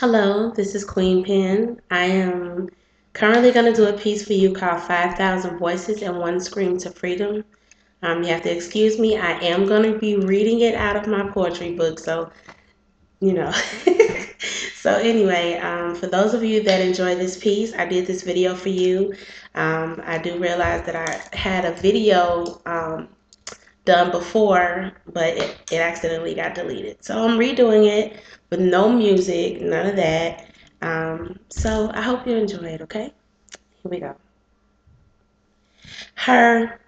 Hello, this is Queen Pen. I am currently going to do a piece for you called 5,000 Voices and One Scream to Freedom. You have to excuse me. I am going to be reading it out of my poetry book, so, you know. So anyway, for those of you that enjoy this piece, I did this video for you. I do realize that I had a video done before, but it accidentally got deleted. So I'm redoing it with no music, none of that. So I hope you enjoy it, okay? Here we go. Her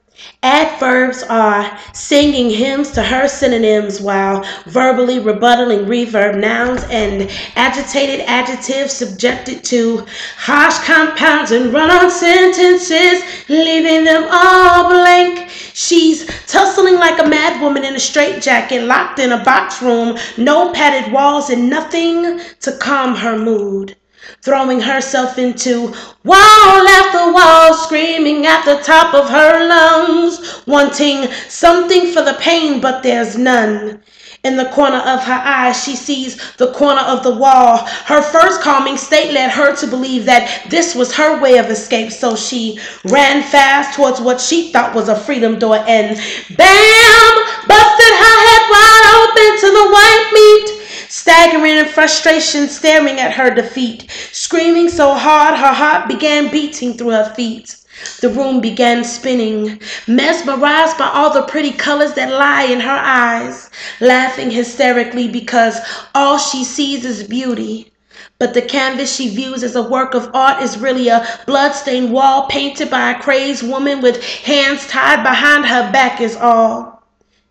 adverbs are singing hymns to her synonyms while verbally rebuttaling reverb nouns and agitated adjectives subjected to harsh compounds and run-on sentences, leaving them all blank. She's tussling like a madwoman in a straitjacket, locked in a box room, no padded walls and nothing to calm her mood. Throwing herself into wall after wall, screaming at the top of her lungs, wanting something for the pain, but there's none. In the corner of her eye, she sees the corner of the wall. Her first calming state led her to believe that this was her way of escape, so she ran fast towards what she thought was a freedom door and bam! Busted her head wide open to the white meat. Staggering in frustration, staring at her defeat, screaming so hard her heart began beating through her feet. The room began spinning, mesmerized by all the pretty colors that lie in her eyes, laughing hysterically because all she sees is beauty. But the canvas she views as a work of art is really a blood-stained wall painted by a crazed woman with hands tied behind her back is all.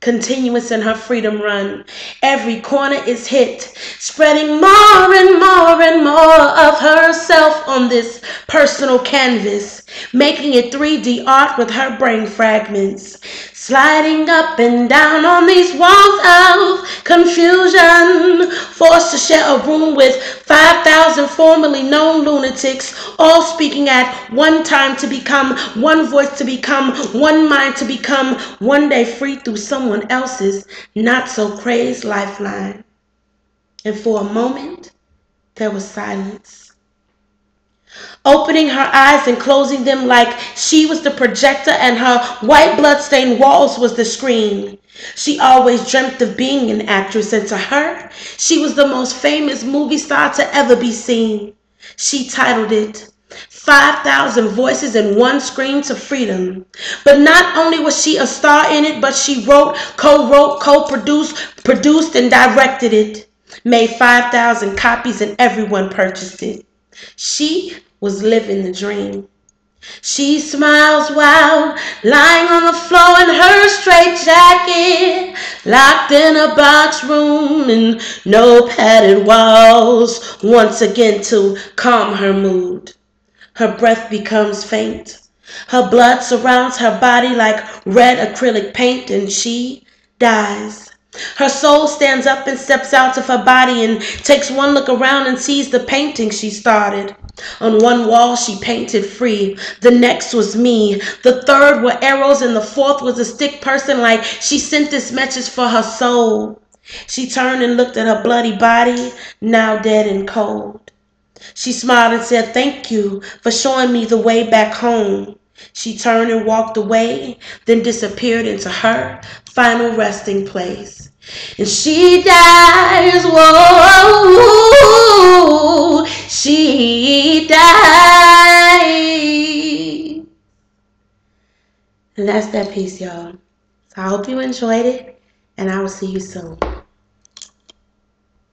Continuous in her freedom run, every corner is hit, spreading more and more and more of herself on this personal canvas, making it 3D art with her brain fragments, sliding up and down on these walls of confusion, forced to share a room with 5,000 formerly known lunatics, all speaking at one time to become one voice, to become one mind, to become one day free through someone else's not so crazed lifeline. And for a moment, there was silence. Opening her eyes and closing them like she was the projector and her white blood-stained walls was the screen. She always dreamt of being an actress, and to her, she was the most famous movie star to ever be seen. She titled it 5,000 Voices and One Scream to Freedom. But not only was she a star in it, but she wrote, co-produced, and directed it. Made 5,000 copies and everyone purchased it. She was living the dream. She smiles while lying on the floor in her straitjacket, locked in a box room and no padded walls, once again to calm her mood. Her breath becomes faint. Her blood surrounds her body like red acrylic paint, and she dies. Her soul stands up and steps out of her body and takes one look around and sees the painting she started. On one wall she painted free, the next was me, the third were arrows, and the fourth was a stick person, like she sent this message for her soul. She turned and looked at her bloody body, now dead and cold. She smiled and said, "Thank you for showing me the way back home." She turned and walked away, then disappeared into her final resting place. And she dies, whoa, she died. And that's that piece, y'all. So I hope you enjoyed it, and I will see you soon.